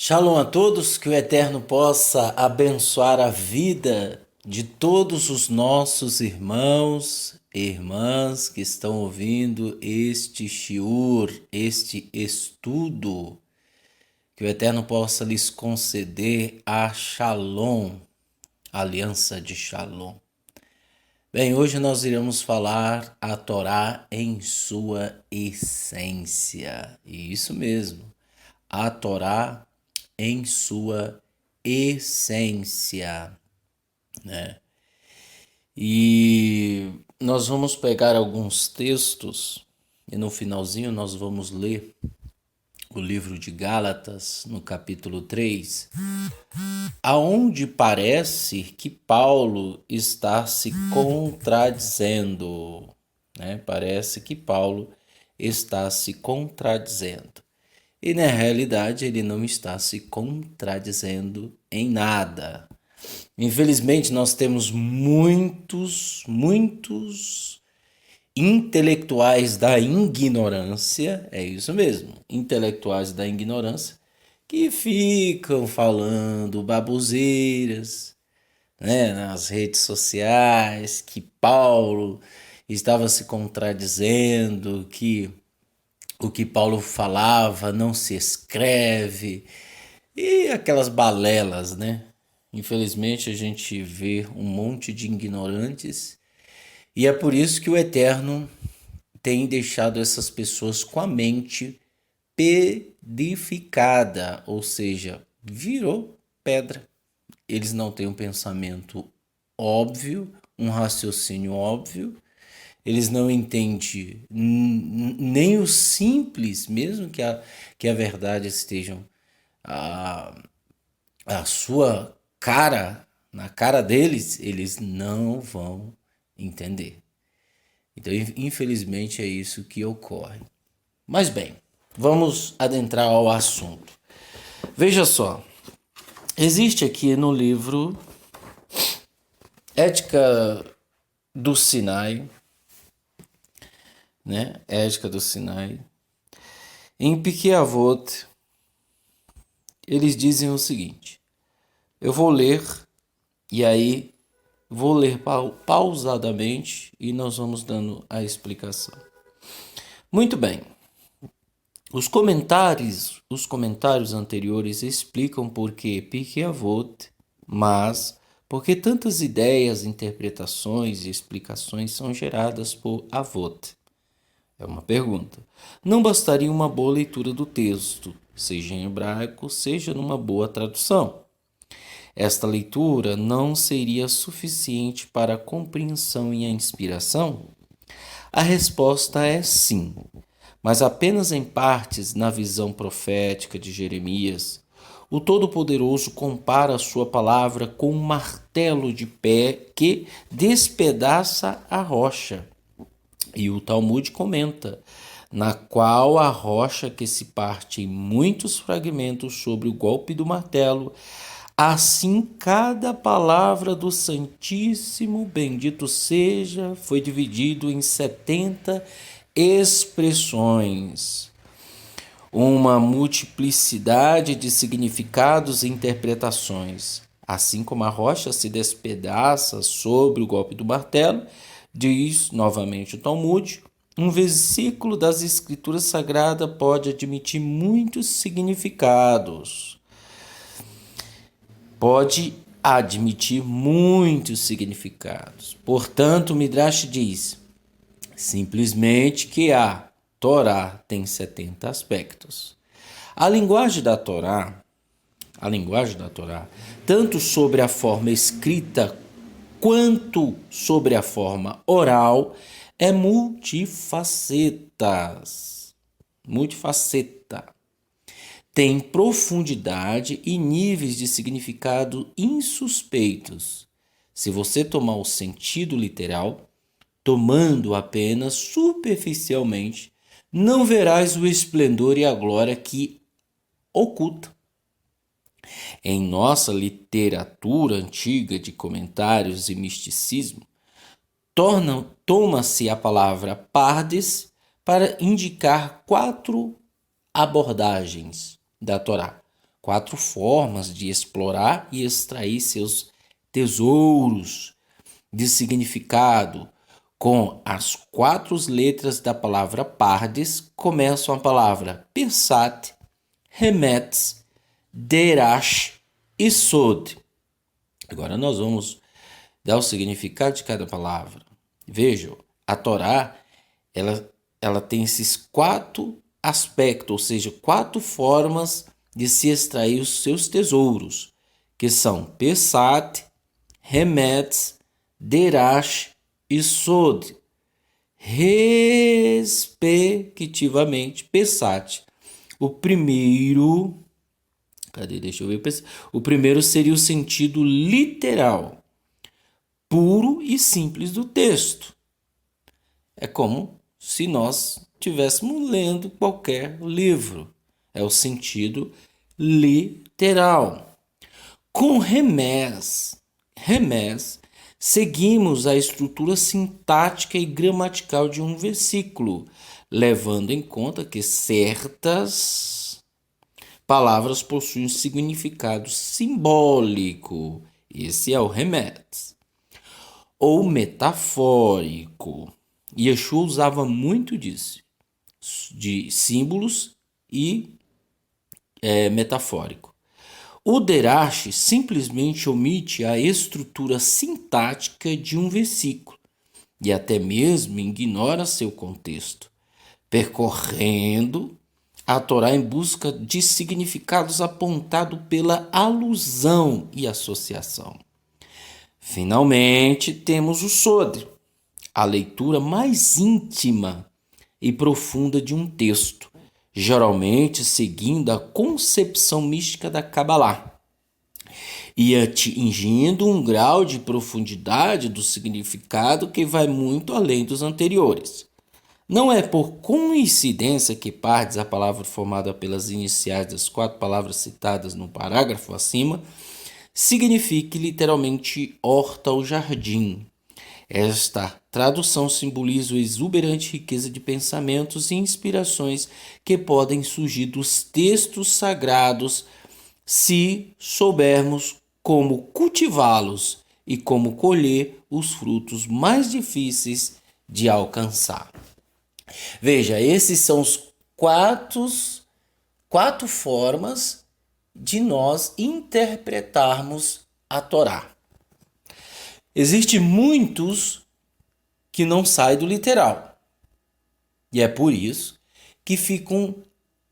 Shalom a todos, que o Eterno possa abençoar a vida de todos os nossos irmãos e irmãs que estão ouvindo este shiur, este estudo. Que o Eterno possa lhes conceder a Shalom, a aliança de Shalom. Bem, hoje nós iremos falar a Torá em sua essência. E isso mesmo, a Torá em sua essência, né? E nós vamos pegar alguns textos e no finalzinho nós vamos ler o livro de Gálatas, no capítulo 3, aonde parece que Paulo está se contradizendo, né? Parece que Paulo está se contradizendo. E na realidade ele não está se contradizendo em nada. Infelizmente nós temos muitos intelectuais da ignorância, é isso mesmo, intelectuais da ignorância, que ficam falando baboseiras, né, nas redes sociais, que Paulo estava se contradizendo, que o que Paulo falava não se escreve, e aquelas balelas, né? Infelizmente a gente vê um monte de ignorantes, e é por isso que o Eterno tem deixado essas pessoas com a mente pedificada, ou seja, virou pedra. Eles não têm um pensamento óbvio, um raciocínio óbvio. Eles não entendem nem o simples, mesmo que a verdade esteja a, a sua cara, na cara deles, eles não vão entender. Então, infelizmente, é isso que ocorre. Mas bem, vamos adentrar ao assunto. Veja só, existe aqui no livro Ética do Sinai, né? Ética do Sinai. Em Pirkei Avot, eles dizem o seguinte. Eu vou ler, e aí vou ler pausadamente e nós vamos dando a explicação. Muito bem. Os comentários anteriores explicam por que Pirkei Avot, mas por que tantas ideias, interpretações e explicações são geradas por Avot. É uma pergunta. Não bastaria uma boa leitura do texto, seja em hebraico, seja numa boa tradução. Esta leitura não seria suficiente para a compreensão e a inspiração? A resposta é sim, mas apenas em partes na visão profética de Jeremias. O Todo-Poderoso compara a sua palavra com um martelo de pé que despedaça a rocha. E o Talmud comenta, na qual a rocha que se parte em muitos fragmentos sobre o golpe do martelo, assim cada palavra do Santíssimo, bendito seja, foi dividido em 70 expressões. Uma multiplicidade de significados e interpretações. Assim como a rocha se despedaça sobre o golpe do martelo, diz novamente o Talmud, um versículo das Escrituras Sagradas pode admitir muitos significados. Pode admitir muitos significados. Portanto, o Midrash diz simplesmente que a Torá tem 70 aspectos. A linguagem da Torá, tanto sobre a forma escrita quanto sobre a forma oral, é multifaceta. Tem profundidade e níveis de significado insuspeitos. Se você tomar o sentido literal, tomando apenas superficialmente, não verás o esplendor e a glória que oculta. Em nossa literatura antiga de comentários e misticismo, toma-se a palavra pardes para indicar 4 abordagens da Torá. 4 formas de explorar e extrair seus tesouros de significado. Com as 4 letras da palavra pardes, começam a palavra pensat, remetz, derash e sod. Agora nós vamos dar o significado de cada palavra. Vejam, a Torá, ela tem esses 4 aspectos, ou seja, 4 formas de se extrair os seus tesouros, que são pensat, remetz, derash e sod, respectivamente. Pensat. O primeiro, deixa eu ver. O primeiro seria o sentido literal, puro e simples do texto. É como se nós estivéssemos lendo qualquer livro. É o sentido literal. Com remés, seguimos a estrutura sintática e gramatical de um versículo, levando em conta que certas palavras possuem significado simbólico. Esse é o remés. Ou metafórico. Yeshua usava muito disso, de símbolos e metafórico. O derash simplesmente omite a estrutura sintática de um versículo e até mesmo ignora seu contexto, percorrendo a Torá em busca de significados apontados pela alusão e associação. Finalmente, temos o sod, a leitura mais íntima e profunda de um texto, geralmente seguindo a concepção mística da Kabbalah e atingindo um grau de profundidade do significado que vai muito além dos anteriores. Não é por coincidência que pardes, a palavra formada pelas iniciais das 4 palavras citadas no parágrafo acima, signifique literalmente horta ou jardim. Esta tradução simboliza a exuberante riqueza de pensamentos e inspirações que podem surgir dos textos sagrados se soubermos como cultivá-los e como colher os frutos mais difíceis de alcançar. Veja, esses são os quatro formas de nós interpretarmos a Torá. Existem muitos que não saem do literal. E é por isso que ficam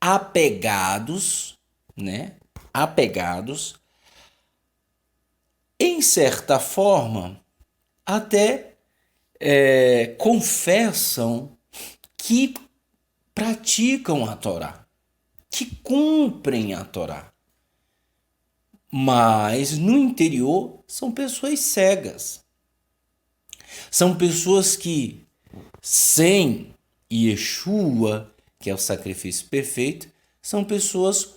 apegados, em certa forma, até confessam que praticam a Torá, que cumprem a Torá. Mas no interior são pessoas cegas. São pessoas que, sem Yeshua, que é o sacrifício perfeito, são pessoas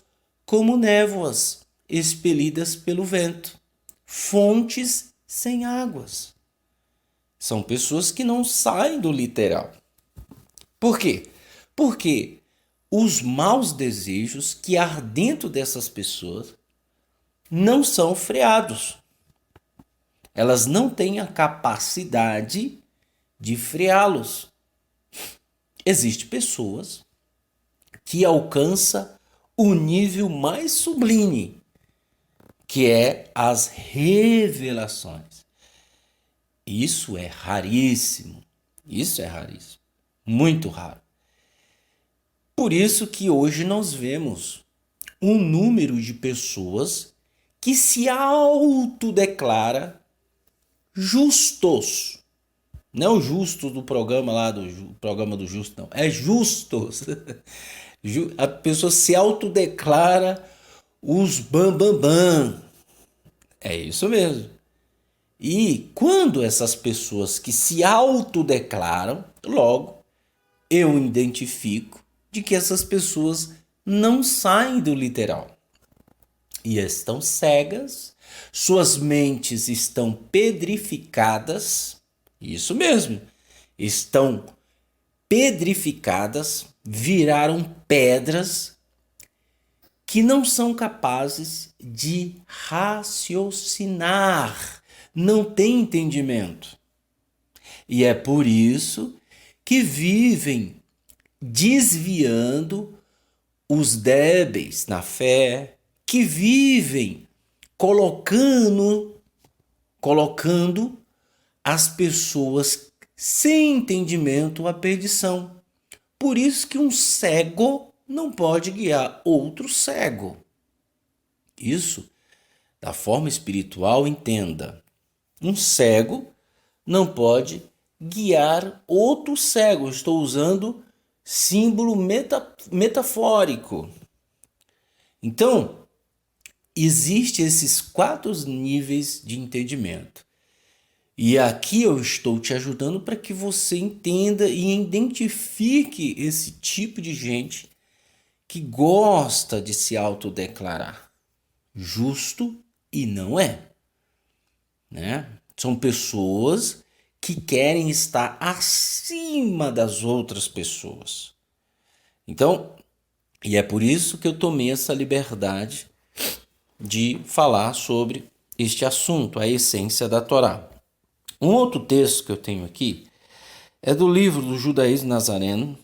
como névoas expelidas pelo vento, fontes sem águas. São pessoas que não saem do literal. Por quê? Porque os maus desejos que há dentro dessas pessoas não são freados. Elas não têm a capacidade de freá-los. Existem pessoas que alcançam o nível mais sublime, que é as revelações. Isso é raríssimo. Isso é raríssimo. Muito raro. Por isso que hoje nós vemos um número de pessoas que se autodeclara justos. Não justos do programa lá, do programa do justo, não. É justos. A pessoa se autodeclara os bambambam. É isso mesmo. E quando essas pessoas que se autodeclaram, logo eu identifico de que essas pessoas não saem do literal. E estão cegas, suas mentes estão pedrificadas, isso mesmo, estão pedrificadas, viraram pedras que não são capazes de raciocinar, não têm entendimento. E é por isso que vivem desviando os débeis na fé, que vivem colocando as pessoas sem entendimento à perdição. Por isso que um cego não pode guiar outro cego. Isso, da forma espiritual, entenda. Um cego não pode guiar outro cego. Estou usando símbolo metafórico. Então, existem esses 4 níveis de entendimento. E aqui eu estou te ajudando para que você entenda e identifique esse tipo de gente que gosta de se autodeclarar justo e não é, né? São pessoas que querem estar acima das outras pessoas. Então, e é por isso que eu tomei essa liberdade de falar sobre este assunto, a essência da Torá. Um outro texto que eu tenho aqui é do livro do Judaísmo Nazareno,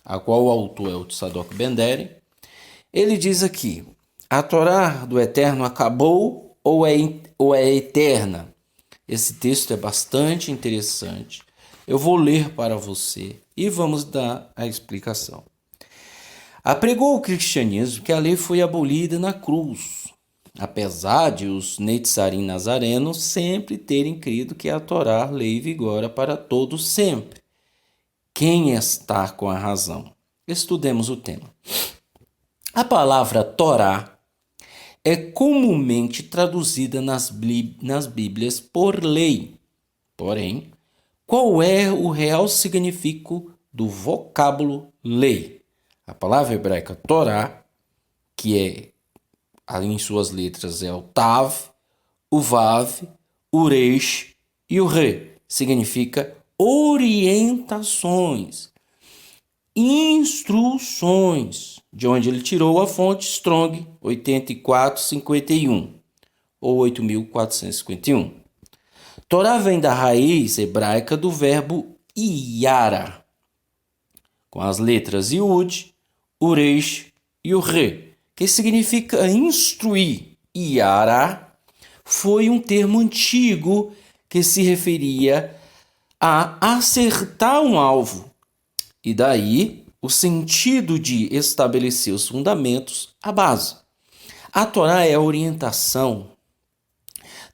a qual o autor é o Tzadok Ben-Deri. Ele diz aqui: a Torá do Eterno acabou ou é eterna? Esse texto é bastante interessante. Eu vou ler para você e vamos dar a explicação. Apregou o cristianismo que a lei foi abolida na cruz, apesar de os Netzarim nazarenos sempre terem crido que a Torá, lei, vigora para todos sempre. Quem está com a razão? Estudemos o tema. A palavra Torá é comumente traduzida nas Bíblias por lei. Porém, qual é o real significado do vocábulo lei? A palavra hebraica Torá, que em suas letras é o Tav, o Vav, o Resh e o Re, significa orientações, instruções, de onde ele tirou a fonte Strong 8451 ou 8451. Torá vem da raiz hebraica do verbo iara, com as letras Yud, o Resh e o Re, que significa instruir. Iara foi um termo antigo que se referia a acertar um alvo, e daí o sentido de estabelecer os fundamentos, a base. A Torá é a orientação,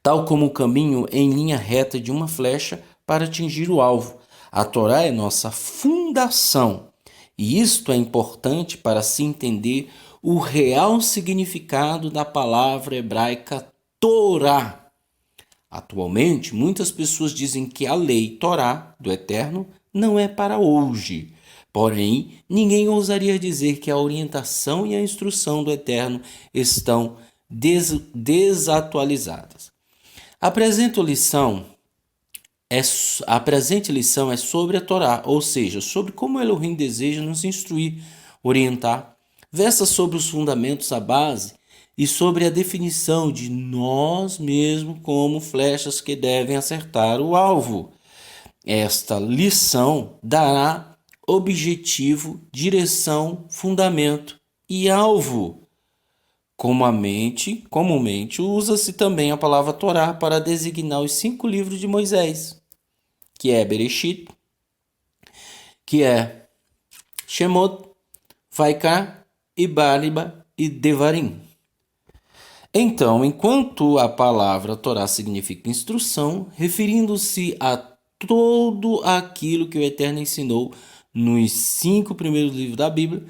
tal como o caminho em linha reta de uma flecha para atingir o alvo. A Torá é nossa fundação, e isto é importante para se entender o real significado da palavra hebraica Torá. Atualmente, muitas pessoas dizem que a lei Torá do Eterno não é para hoje. Porém, ninguém ousaria dizer que a orientação e a instrução do Eterno estão desatualizadas. A presente lição é sobre a Torá, ou seja, sobre como Elohim deseja nos instruir, orientar, versa sobre os fundamentos, a base, e sobre a definição de nós mesmos como flechas que devem acertar o alvo. Esta lição dará objetivo, direção, fundamento e alvo. Comumente usa-se também a palavra Torá para designar os 5 livros de Moisés, que é Bereshit, que é Shemot, Vaikra, Ibariba e Devarim. Então, enquanto a palavra Torá significa instrução, referindo-se a tudo aquilo que o Eterno ensinou nos 5 primeiros livros da Bíblia,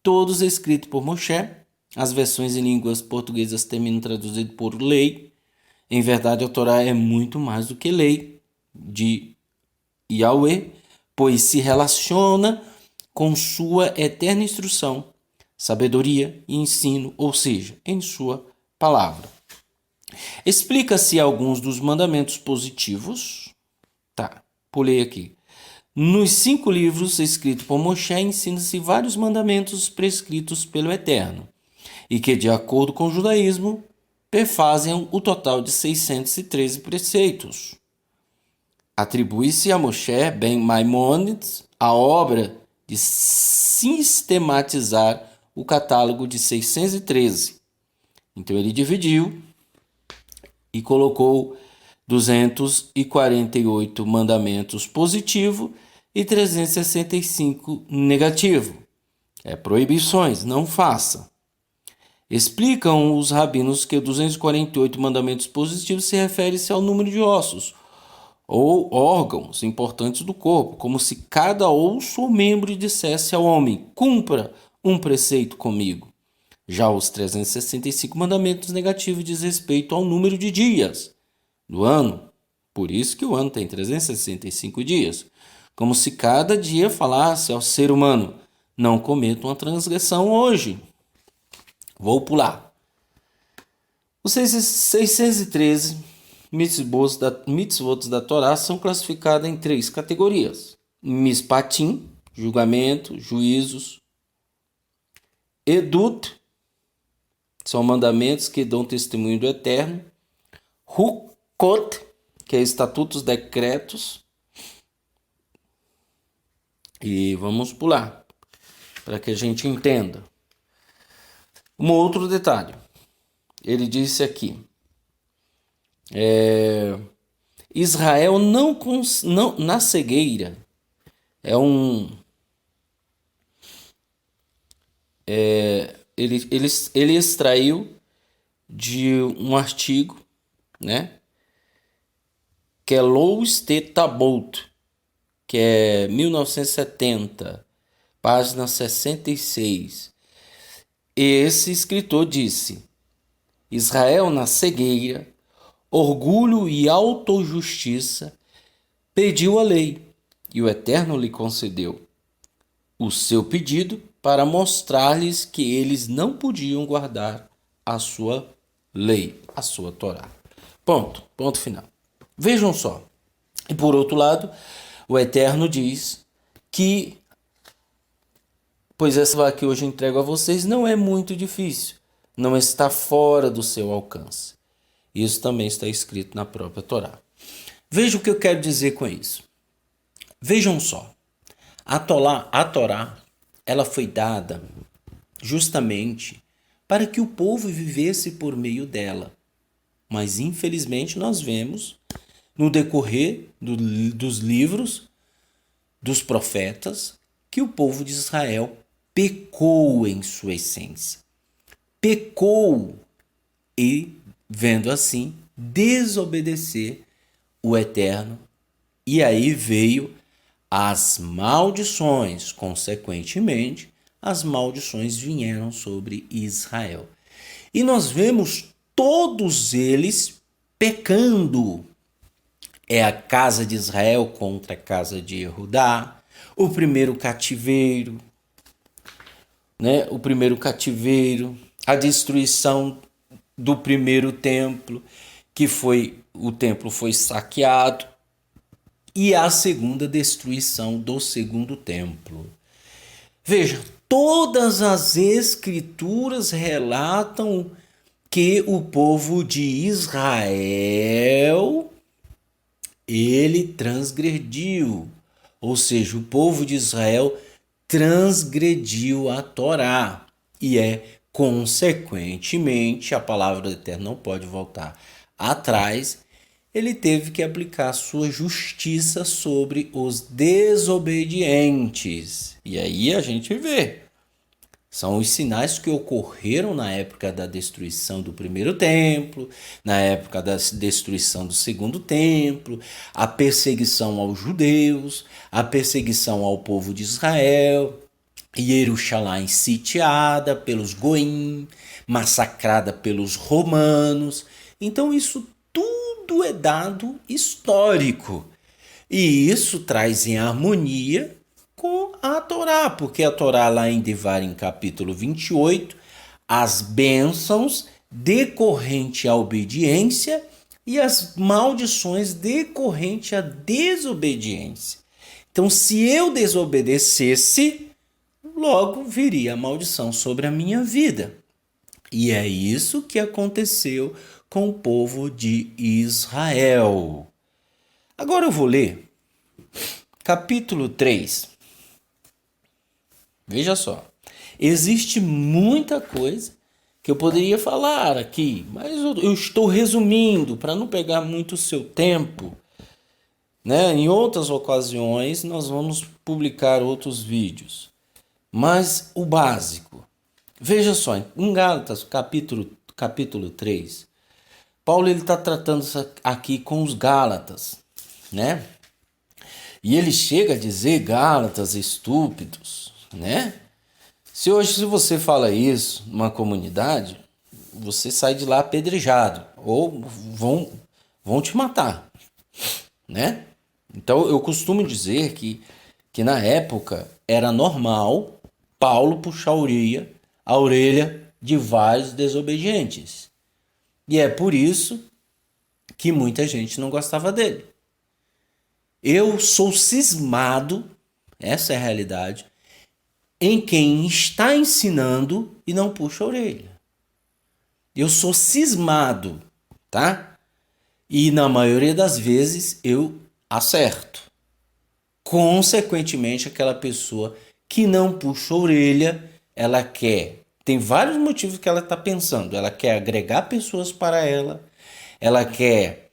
todos escritos por Moshe, as versões em línguas portuguesas terminam traduzido por lei. Em verdade, a Torá é muito mais do que lei de Yahweh, pois se relaciona com sua eterna instrução, sabedoria e ensino, ou seja, em sua palavra. Explica-se alguns dos mandamentos positivos. Pulei aqui. Nos 5 livros escritos por Moshe, ensina-se vários mandamentos prescritos pelo Eterno. e que, de acordo com o judaísmo, perfazem o total de 613 preceitos. Atribui-se a Moshe ben Maimônides a obra de sistematizar o catálogo de 613. Então ele dividiu e colocou 248 mandamentos positivo e 365 negativo. Proibições, não faça. Explicam os rabinos que 248 mandamentos positivos se refere-se ao número de ossos ou órgãos importantes do corpo, como se cada osso ou membro dissesse ao homem: cumpra um preceito comigo. Já os 365 mandamentos negativos diz respeito ao número de dias do ano. Por isso que o ano tem 365 dias. Como se cada dia falasse ao ser humano: não cometa uma transgressão hoje. Vou pular. Os 613 mitzvot da Torá são classificados em 3 categorias: Mishpatim, julgamento, juízos; Edut, são mandamentos que dão testemunho do Eterno; Hukot, que é estatutos, decretos. E vamos pular, para que a gente entenda. Um outro detalhe. Ele disse aqui: Israel não na cegueira ele extraiu de um artigo, né, que é Lous Tabot, que é 1970, página 66. Esse escritor disse: Israel na cegueira, orgulho e autojustiça, pediu a lei, e o Eterno lhe concedeu o seu pedido para mostrar-lhes que eles não podiam guardar a sua lei, a sua Torá. Ponto final. Vejam só. E por outro lado, o Eterno diz que, pois essa que hoje entrego a vocês não é muito difícil, não está fora do seu alcance. Isso também está escrito na própria Torá. Veja o que eu quero dizer com isso. Vejam só. A Torá, ela foi dada justamente para que o povo vivesse por meio dela. Mas, infelizmente, nós vemos, no decorrer dos livros dos profetas, que o povo de Israel pecou em sua essência. Pecou e, vendo assim, desobedecer o Eterno. E aí veio as maldições. Consequentemente, as maldições vieram sobre Israel. E nós vemos todos eles pecando. É a casa de Israel contra a casa de Judá, o primeiro cativeiro, né? A destruição do primeiro templo, o templo foi saqueado, e a segunda destruição do segundo templo. Veja, todas as escrituras relatam que o povo de Israel, ele transgrediu, ou seja, o povo de Israel transgrediu a Torá, e consequentemente, a palavra do Eterno não pode voltar atrás, ele teve que aplicar sua justiça sobre os desobedientes. E aí a gente vê. São os sinais que ocorreram na época da destruição do primeiro templo, na época da destruição do segundo templo, a perseguição aos judeus, a perseguição ao povo de Israel, Jerusalém sitiada pelos goim, massacrada pelos romanos. Então isso tudo é dado histórico. E isso traz em harmonia com a Torá, porque a Torá lá em Devarim, capítulo 28, as bênçãos decorrente à obediência e as maldições decorrente à desobediência. Então, se eu desobedecesse, logo viria a maldição sobre a minha vida. E é isso que aconteceu com o povo de Israel. Agora eu vou ler capítulo 3. Veja só. Existe muita coisa que eu poderia falar aqui, mas eu estou resumindo para não pegar muito o seu tempo, né? Em outras ocasiões nós vamos publicar outros vídeos. Mas o básico. Veja só, em Gálatas, capítulo 3, Paulo está tratando isso aqui com os Gálatas, né? E ele chega a dizer Gálatas estúpidos, né? Se você fala isso numa comunidade, você sai de lá apedrejado ou vão te matar, né? Então eu costumo dizer que na época era normal Paulo puxar a orelha de vários desobedientes. E é por isso que muita gente não gostava dele. Eu sou cismado, essa é a realidade, em quem está ensinando e não puxa a orelha. Eu sou cismado, tá? E na maioria das vezes eu acerto. Consequentemente, aquela pessoa que não puxa a orelha, ela quer. Tem vários motivos que ela está pensando. Ela quer agregar pessoas para ela quer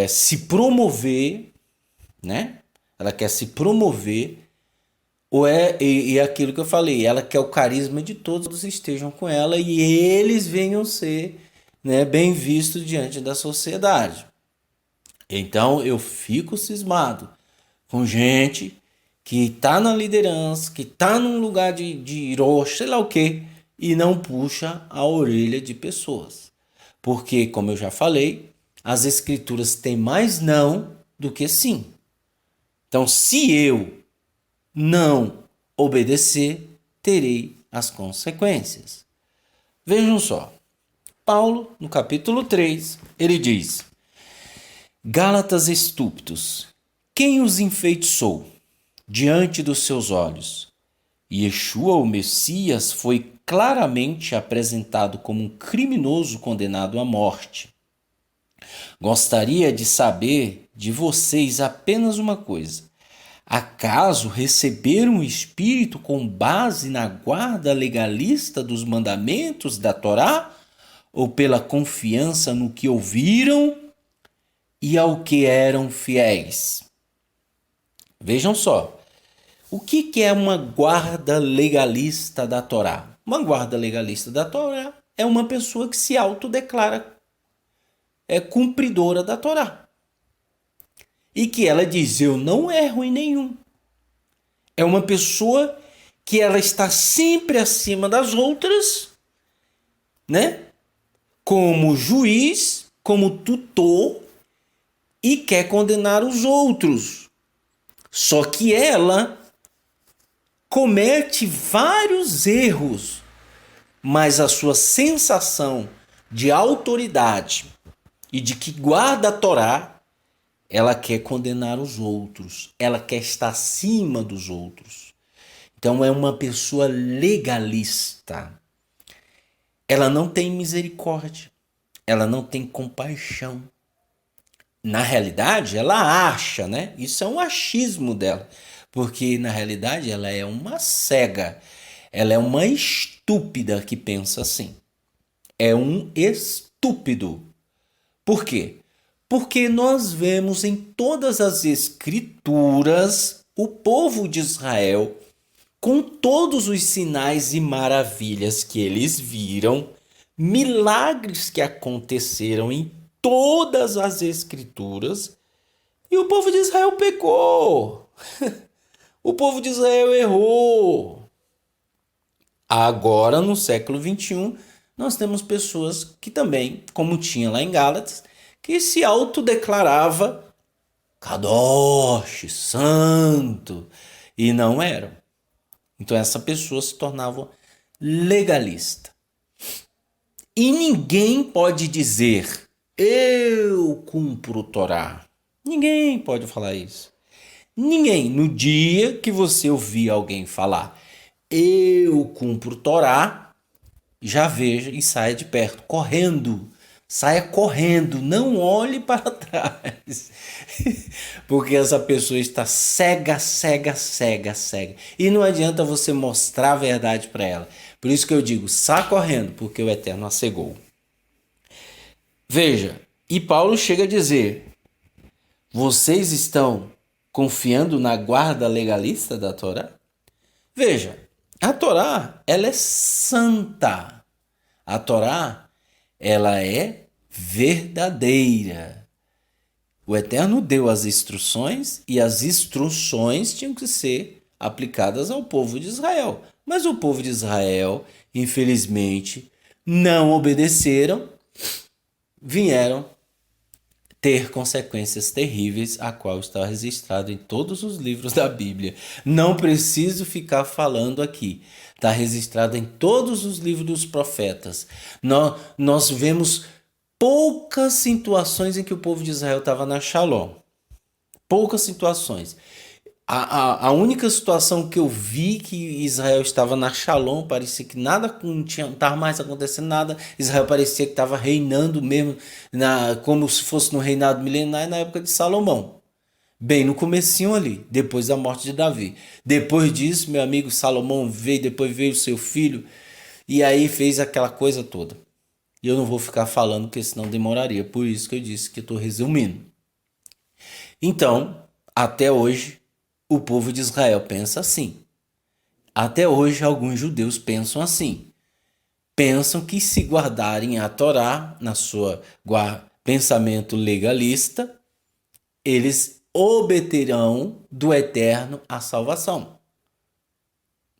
se promover, né? Ela quer se promover, ou é aquilo que eu falei, ela quer o carisma de todos estejam com ela e eles venham ser, né, bem vistos diante da sociedade. Então eu fico cismado com gente que está na liderança, que está num lugar de sei lá o quê, e não puxa a orelha de pessoas. Porque, como eu já falei, as escrituras têm mais não do que sim. Então, se eu não obedecer, terei as consequências. Vejam só. Paulo, no capítulo 3, ele diz: Gálatas estúpidos, quem os enfeitiçou diante dos seus olhos? Yeshua, o Messias, foi claramente apresentado como um criminoso condenado à morte. Gostaria de saber de vocês apenas uma coisa. Acaso receberam o Espírito com base na guarda legalista dos mandamentos da Torá? Ou pela confiança no que ouviram e ao que eram fiéis? Vejam só. O que é uma guarda legalista da Torá? Uma guarda legalista da Torá é uma pessoa que se autodeclara cumpridora da Torá. E que ela diz, eu não erro em nenhum. É uma pessoa que ela está sempre acima das outras, né? Como juiz, como tutor, e quer condenar os outros. Só que ela comete vários erros, mas a sua sensação de autoridade e de que guarda a Torá, ela quer condenar os outros, ela quer estar acima dos outros. Então é uma pessoa legalista. Ela não tem misericórdia, ela não tem compaixão. Na realidade, ela acha, né? Isso é um achismo dela, porque na realidade ela é uma cega, ela é uma estúpida que pensa assim. É um estúpido. Por quê? Porque nós vemos em todas as escrituras o povo de Israel, com todos os sinais e maravilhas que eles viram, milagres que aconteceram em todas as escrituras, e o povo de Israel pecou. O povo de Israel errou. Agora, no século XXI, nós temos pessoas que também, como tinha lá em Gálatas, que se autodeclarava Kadosh, santo, e não eram. Então essa pessoa se tornava legalista. E ninguém pode dizer, eu cumpro o Torá. Ninguém pode falar isso. Ninguém. No dia que você ouvir alguém falar, eu cumpro o Torá, já veja e saia de perto, correndo. Saia correndo, não olhe para trás. Porque essa pessoa está cega, cega, cega, cega. E não adianta você mostrar a verdade para ela. Por isso que eu digo, saia correndo, porque o Eterno a cegou. Veja, e Paulo chega a dizer: vocês estão confiando na guarda legalista da Torá? Veja, a Torá, ela é santa. A Torá, ela é verdadeira. O Eterno deu as instruções e as instruções tinham que ser aplicadas ao povo de Israel. Mas o povo de Israel, infelizmente, não obedeceram, vieram ter consequências terríveis, a qual está registrado em todos os livros da Bíblia. Não preciso ficar falando aqui. Está registrado em todos os livros dos profetas. Nós vemos poucas situações em que o povo de Israel estava na Shalom. Poucas situações. A única situação que eu vi que Israel estava na Shalom, parecia que nada não estava mais acontecendo nada, Israel parecia que estava reinando mesmo, como se fosse no reinado milenário na época de Salomão. Bem no comecinho ali, depois da morte de Davi. Depois disso, meu amigo Salomão veio, depois veio o seu filho, e aí fez aquela coisa toda. E eu não vou ficar falando, porque senão demoraria, por isso que eu disse que eu estou resumindo. Então, até hoje, o povo de Israel pensa assim. Até hoje, alguns judeus pensam assim. Pensam que se guardarem a Torá na sua pensamento legalista, eles obterão do Eterno a salvação.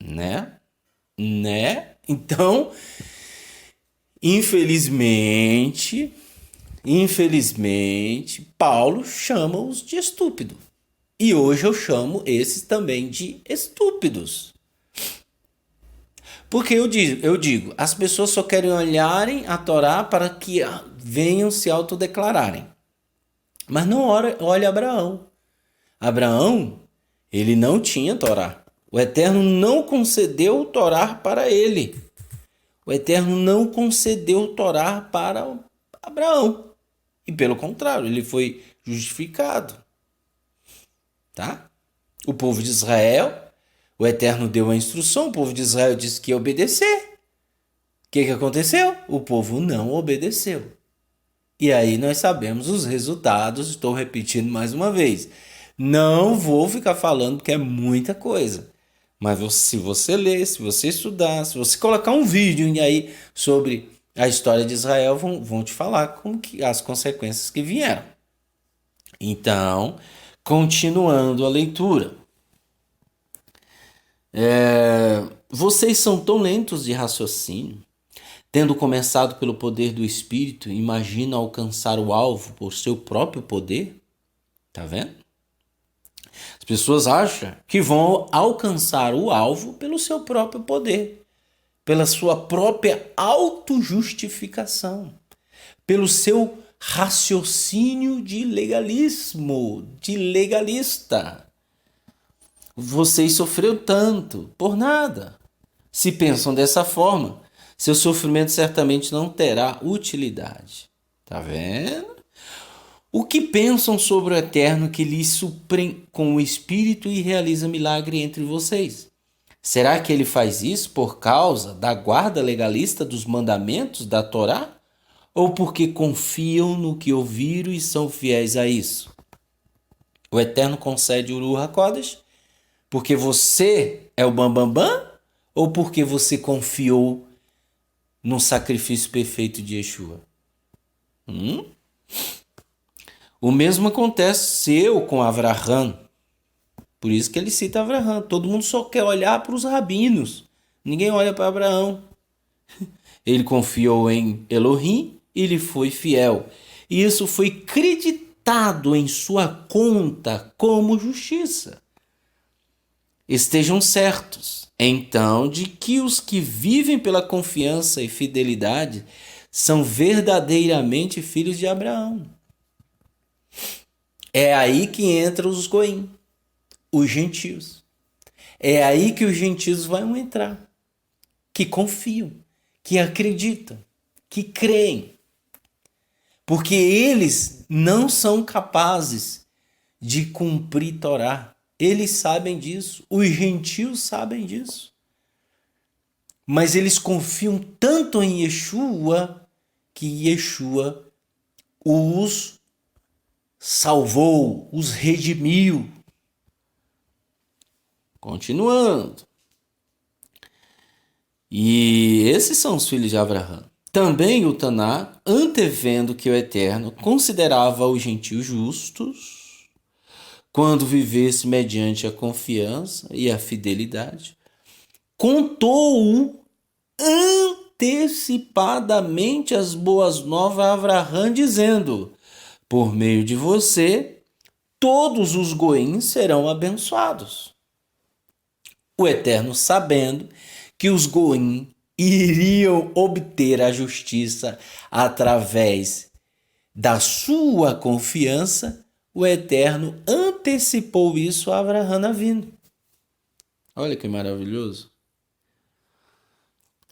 Né? Então, infelizmente, Paulo chama-os de estúpido. E hoje eu chamo esses também de estúpidos. Porque eu digo, as pessoas só querem olharem a Torá para que venham se autodeclararem. Mas não olha Abraão. Abraão, ele não tinha Torá. O Eterno não concedeu Torá para ele. O Eterno não concedeu Torá para Abraão. E pelo contrário, ele foi justificado. Tá? O povo de Israel, o Eterno deu a instrução, o povo de Israel disse que ia obedecer. O que aconteceu? O povo não obedeceu. E aí nós sabemos os resultados, estou repetindo mais uma vez. Não vou ficar falando que é muita coisa. Mas se você ler, se você estudar, se você colocar um vídeo aí sobre a história de Israel, vão te falar como que as consequências que vieram. Então, continuando a leitura. Vocês são tão lentos de raciocínio, tendo começado pelo poder do Espírito, imaginam alcançar o alvo por seu próprio poder? Tá vendo? As pessoas acham que vão alcançar o alvo pelo seu próprio poder, pela sua própria autojustificação, pelo seu raciocínio de legalismo, de legalista. Vocês sofreram tanto por nada. Se pensam dessa forma, seu sofrimento certamente não terá utilidade. Tá vendo? O que pensam sobre o Eterno que lhes supre com o Espírito e realiza milagre entre vocês? Será que ele faz isso por causa da guarda legalista dos mandamentos da Torá? Ou porque confiam no que ouviram e são fiéis a isso? O Eterno concede o Ruach HaKodesh porque você é o bambambam? Ou porque você confiou no sacrifício perfeito de Yeshua? O mesmo aconteceu com Avraham. Por isso que ele cita Avraham. Todo mundo só quer olhar para os rabinos. Ninguém olha para Abraão. Ele confiou em Elohim e lhe foi fiel. E isso foi creditado em sua conta como justiça. Estejam certos, então, de que os que vivem pela confiança e fidelidade são verdadeiramente filhos de Abraão. É aí que entram os goim, os gentios. É aí que os gentios vão entrar, que confiam, que acreditam, que creem, porque eles não são capazes de cumprir Torá. Eles sabem disso, os gentios sabem disso. Mas eles confiam tanto em Yeshua que Yeshua os salvou, os redimiu. Continuando. E esses são os filhos de Abraão. Também o Taná, antevendo que o Eterno considerava os gentios justos, quando vivesse mediante a confiança e a fidelidade, contou antecipadamente as boas novas a Abraão, dizendo: por meio de você, todos os goïms serão abençoados. O Eterno, sabendo que os goïms iriam obter a justiça através da sua confiança, o Eterno antecipou isso a Abraão Avinu. Olha que maravilhoso.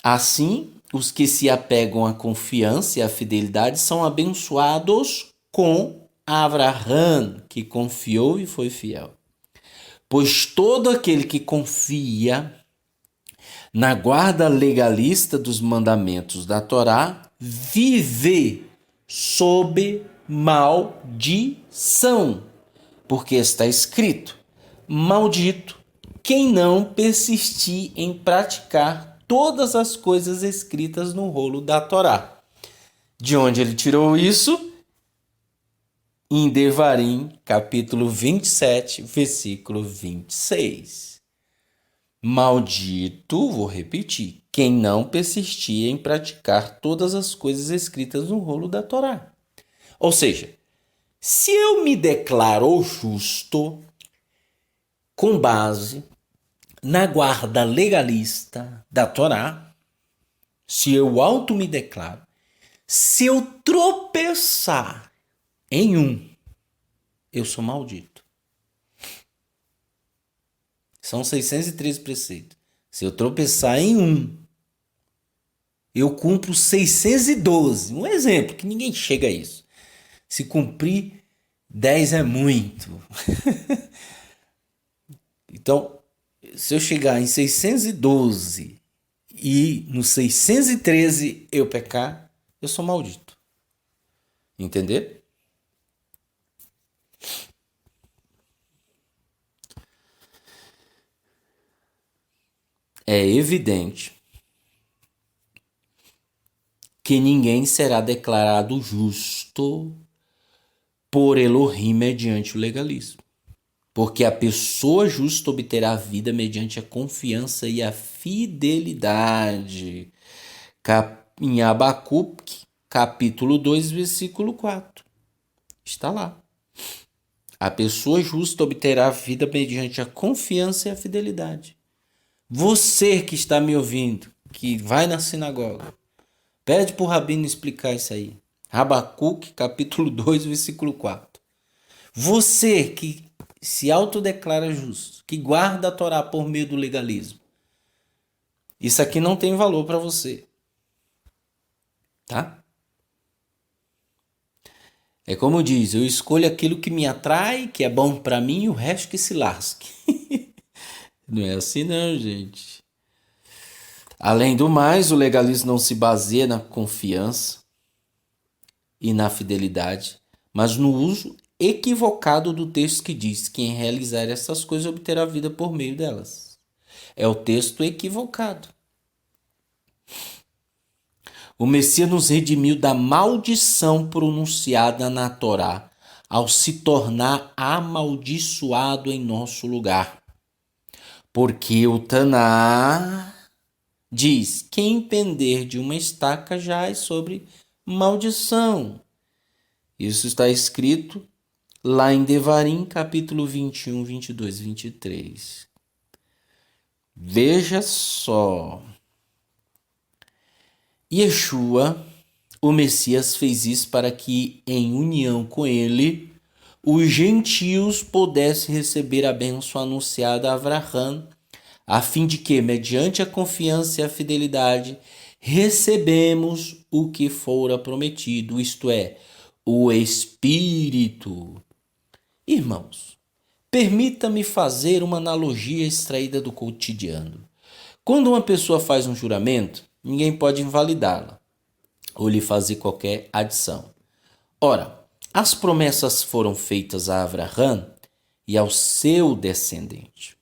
Assim, os que se apegam à confiança e à fidelidade são abençoados com Abraão, que confiou e foi fiel. Pois todo aquele que confia na guarda legalista dos mandamentos da Torá vive sob maldição, porque está escrito: maldito quem não persistir em praticar todas as coisas escritas no rolo da Torá. De onde ele tirou isso? Em Devarim, capítulo 27, versículo 26. Maldito, vou repetir, quem não persistir em praticar todas as coisas escritas no rolo da Torá. Ou seja, se eu me declaro justo com base na guarda legalista da Torá, se eu auto me declaro, se eu tropeçar em eu sou maldito. São 613 preceitos. Se eu tropeçar em eu cumpro 612. Um exemplo, que ninguém chega a isso. Se cumprir 10 é muito. Então, se eu chegar em 612 e no 613 eu pecar, eu sou maldito. Entender? É evidente que ninguém será declarado justo por Elohim mediante o legalismo. Porque a pessoa justa obterá a vida mediante a confiança e a fidelidade. Em Abacuque, capítulo 2, versículo 4. Está lá. A pessoa justa obterá a vida mediante a confiança e a fidelidade. Você que está me ouvindo, que vai na sinagoga, pede para o rabino explicar isso aí. Abacuque, capítulo 2, versículo 4. Você que se autodeclara justo, que guarda a Torá por meio do legalismo, isso aqui não tem valor para você. Tá? É como diz, eu escolho aquilo que me atrai, que é bom para mim, e o resto que se lasque. Não é assim não, gente. Além do mais, o legalismo não se baseia na confiança e na fidelidade, mas no uso equivocado do texto que diz que quem realizar essas coisas obterá vida por meio delas. É o texto equivocado. O Messias nos redimiu da maldição pronunciada na Torá ao se tornar amaldiçoado em nosso lugar. Porque o Taná diz: quem pender de uma estaca já é sobre maldição. Isso está escrito lá em Devarim, capítulo 21, 22, 23. Veja só. Yeshua, o Messias, fez isso para que, em união com ele, os gentios pudessem receber a bênção anunciada a Abraão, a fim de que, mediante a confiança e a fidelidade, recebemos o que fora prometido, isto é, o Espírito. Irmãos, permita-me fazer uma analogia extraída do cotidiano. Quando uma pessoa faz um juramento, ninguém pode invalidá-la ou lhe fazer qualquer adição. Ora, as promessas foram feitas a Abraão e ao seu descendente.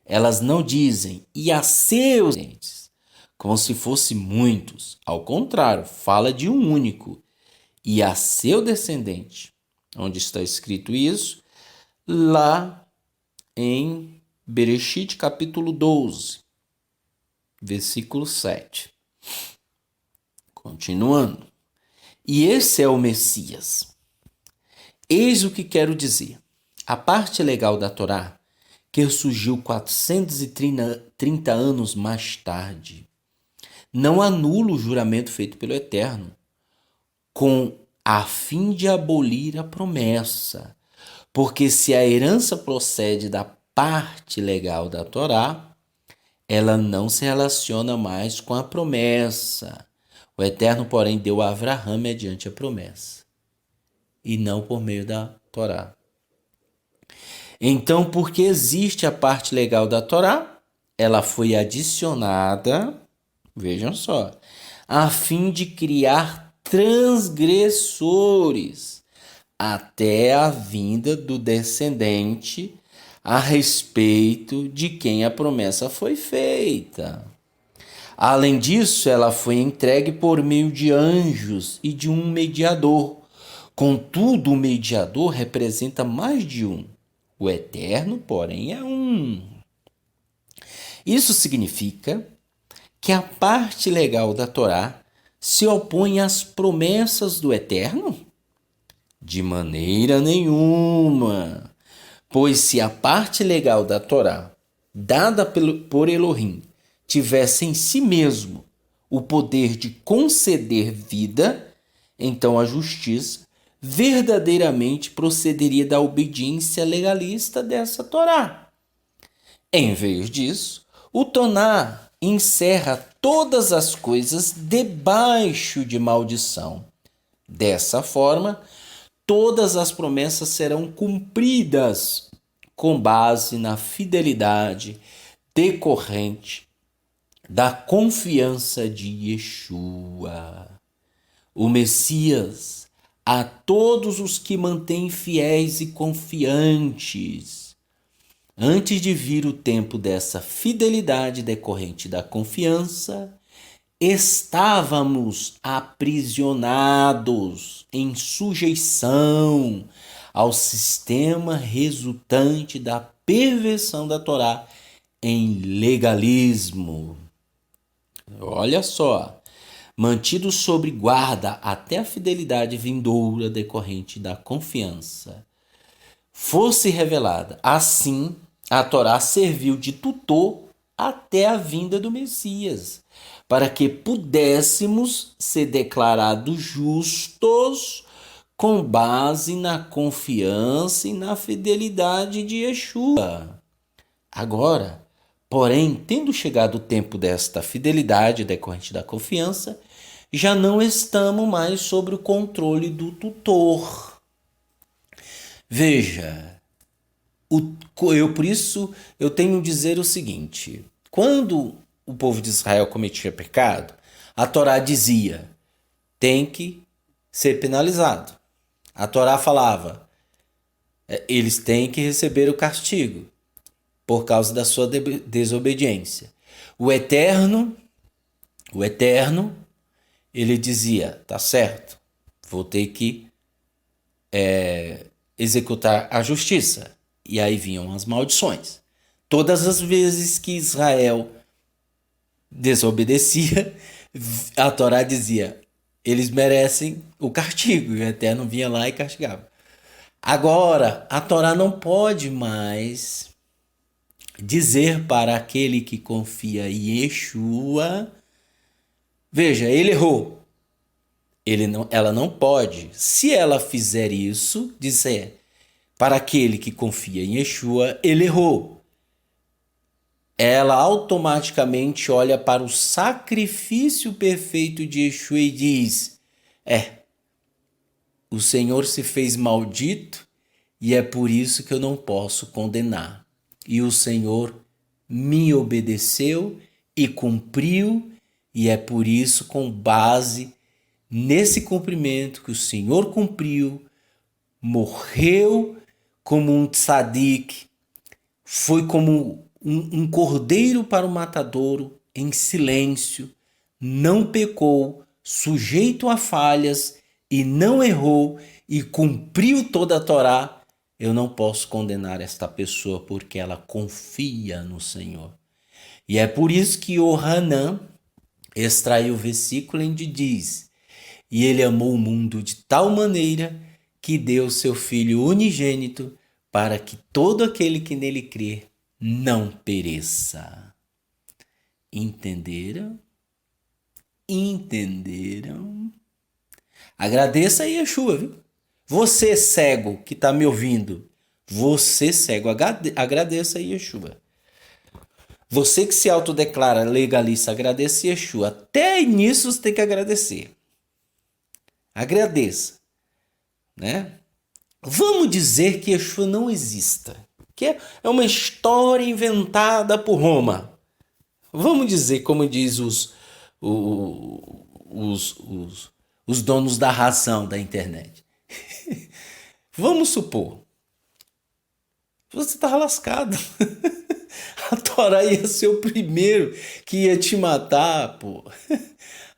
Elas não dizem e a seus descendentes, como se fossem muitos. Ao contrário, fala de um único e a seu descendente. Onde está escrito isso? Lá em Bereshit, capítulo 12, versículo 7. Continuando. E esse é o Messias. Eis o que quero dizer. A parte legal da Torá, que surgiu 430 anos mais tarde, não anula o juramento feito pelo Eterno, com a fim de abolir a promessa. Porque se a herança procede da parte legal da Torá, ela não se relaciona mais com a promessa. O Eterno, porém, deu a Abraão mediante a promessa, e não por meio da Torá. Então, porque existe a parte legal da Torá, ela foi adicionada, vejam só, a fim de criar transgressores até a vinda do descendente a respeito de quem a promessa foi feita. Além disso, ela foi entregue por meio de anjos e de um mediador. Contudo, o mediador representa mais de um. O Eterno, porém, é um. Isso significa que a parte legal da Torá se opõe às promessas do Eterno? De maneira nenhuma. Pois se a parte legal da Torá, dada por Elohim, tivesse em si mesmo o poder de conceder vida, então a justiça verdadeiramente procederia da obediência legalista dessa Torá. Em vez disso, o Toná encerra todas as coisas debaixo de maldição. Dessa forma, todas as promessas serão cumpridas com base na fidelidade decorrente da confiança de Yeshua, o Messias, a todos os que mantêm fiéis e confiantes. Antes de vir o tempo dessa fidelidade decorrente da confiança, estávamos aprisionados em sujeição ao sistema resultante da perversão da Torá em legalismo. Olha só, mantidos sob guarda até a fidelidade vindoura decorrente da confiança fosse revelada. Assim, a Torá serviu de tutor até a vinda do Messias, para que pudéssemos ser declarados justos com base na confiança e na fidelidade de Yeshua. Agora, porém, tendo chegado o tempo desta fidelidade decorrente da confiança, já não estamos mais sob o controle do tutor. Veja, por isso eu tenho a dizer o seguinte: quando o povo de Israel cometia pecado, a Torá dizia, tem que ser penalizado. A Torá falava, eles têm que receber o castigo por causa da sua desobediência. O Eterno, ele dizia, tá certo, vou ter que executar a justiça. E aí vinham as maldições. Todas as vezes que Israel desobedecia, a Torá dizia, eles merecem o castigo. E o Eterno vinha lá e castigava. Agora, a Torá não pode mais dizer para aquele que confia em Yeshua, veja, ele errou. Ela não pode, se ela fizer isso, dizer para aquele que confia em Yeshua, ele errou. ela automaticamente olha para o sacrifício perfeito de Yeshua e diz: o Senhor se fez maldito e é por isso que eu não posso condenar. E o Senhor me obedeceu e cumpriu, e é por isso, com base nesse cumprimento que o Senhor cumpriu, morreu como um tzadik, foi como um cordeiro para o matadouro, em silêncio, não pecou, sujeito a falhas e não errou e cumpriu toda a Torá. Eu não posso condenar esta pessoa porque ela confia no Senhor. E é por isso que o Hanan extraiu o versículo onde diz: e ele amou o mundo de tal maneira que deu seu Filho unigênito para que todo aquele que nele crê não pereça. Entenderam? Entenderam? Agradeça a Yeshua, viu? Você cego que está me ouvindo, você cego, agradeça a Yeshua. Você que se autodeclara legalista, agradeça a Yeshua. Até nisso você tem que agradecer. Agradeça, né? Vamos dizer que Yeshua não exista, que é uma história inventada por Roma. Vamos dizer, como diz os donos da razão da internet. Vamos supor, você estava lascado. A Torá ia ser o primeiro que ia te matar, pô.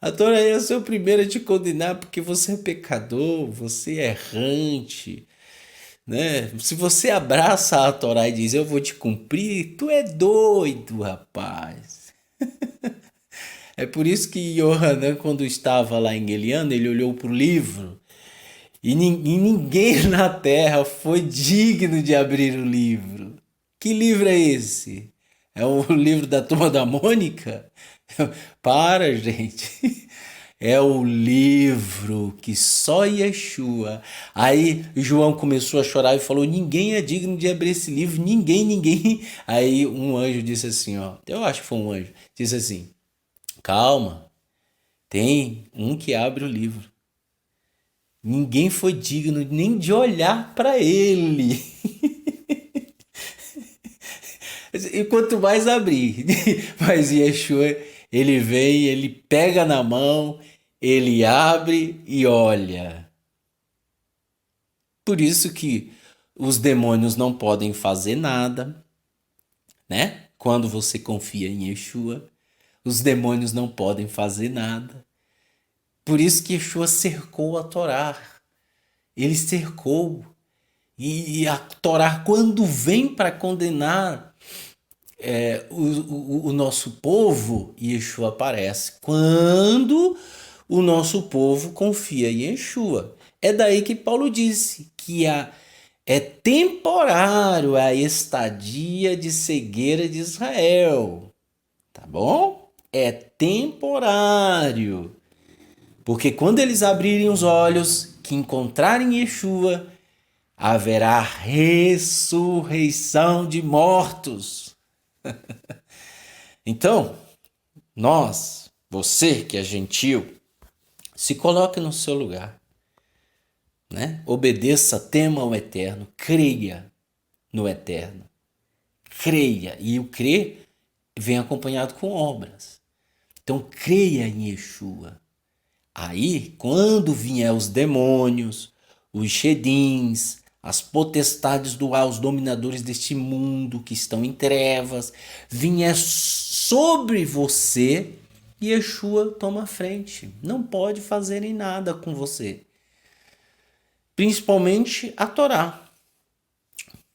A Torá ia ser o primeiro a te condenar porque você é pecador, você é errante, né? Se você abraça a Torá e diz eu vou te cumprir, tu é doido, rapaz. É por isso que Yohanan, quando estava lá em Eliana, ele olhou para o livro e ninguém na terra foi digno de abrir o livro. Que livro é esse? É o livro da Turma da Mônica? Para, gente. É o livro que só Yeshua. Aí João começou a chorar e falou: ninguém é digno de abrir esse livro, ninguém. Aí um anjo disse assim, ó, eu acho que foi um anjo, disse assim: calma, tem um que abre o livro. Ninguém foi digno nem de olhar para ele. E quanto mais abrir. Mas Yeshua, ele vem, ele pega na mão, ele abre e olha. Por isso que os demônios não podem fazer nada, né? Quando você confia em Yeshua, os demônios não podem fazer nada. Por isso que Yeshua cercou a Torá. Ele cercou. E a Torá, quando vem para condenar o nosso povo, Yeshua aparece. Quando o nosso povo confia em Yeshua. É daí que Paulo disse que é temporário a estadia de cegueira de Israel. Tá bom? É temporário. Porque quando eles abrirem os olhos, que encontrarem Yeshua, haverá ressurreição de mortos. Então, você que é gentil, se coloque no seu lugar, né? Obedeça, tema ao Eterno, creia no Eterno. Creia, e o crer vem acompanhado com obras. Então, creia em Yeshua. Aí, quando vier os demônios, os shedins, as potestades do ar, os dominadores deste mundo que estão em trevas, vier sobre você, Yeshua toma a frente. Não pode fazerem nada com você. Principalmente a Torá.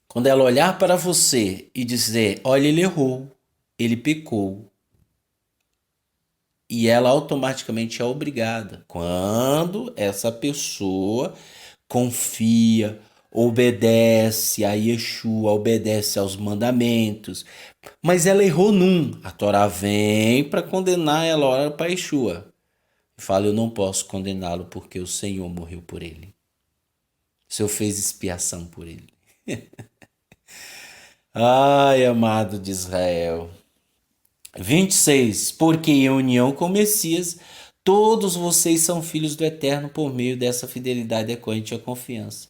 Quando ela olhar para você e dizer, olha, ele errou, ele pecou, e ela automaticamente é obrigada. Quando essa pessoa confia, obedece a Yeshua, obedece aos mandamentos, mas ela errou num, a Torá vem para condenar, ela ora para Yeshua. Fala, eu não posso condená-lo porque o Senhor morreu por ele. O Senhor fez expiação por ele. Ai, amado de Israel. 26. Porque em união com o Messias, todos vocês são filhos do Eterno por meio dessa fidelidade decorrente à confiança.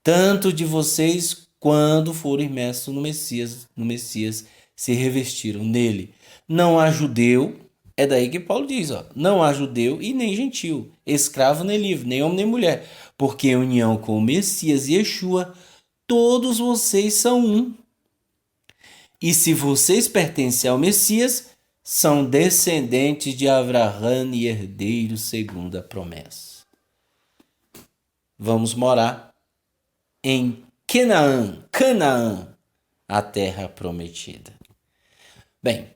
Tanto de vocês quando foram imersos no Messias, se revestiram nele. Não há judeu, é daí que Paulo diz, ó, não há judeu e nem gentil, escravo nem livre, nem homem nem mulher, porque em união com o Messias e Yeshua, todos vocês são um. E se vocês pertencem ao Messias, são descendentes de Abraão e herdeiros segundo a promessa. Vamos morar em Canaã, a terra prometida. Bem,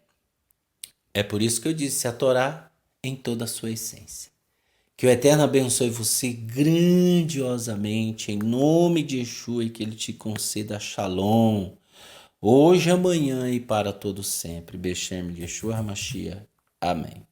é por isso que eu disse a Torá em toda a sua essência. Que o Eterno abençoe você grandiosamente, em nome de Yeshua, e que Ele te conceda Shalom, hoje, amanhã e para todo sempre. Beshem Yeshua HaMashiach. Amém.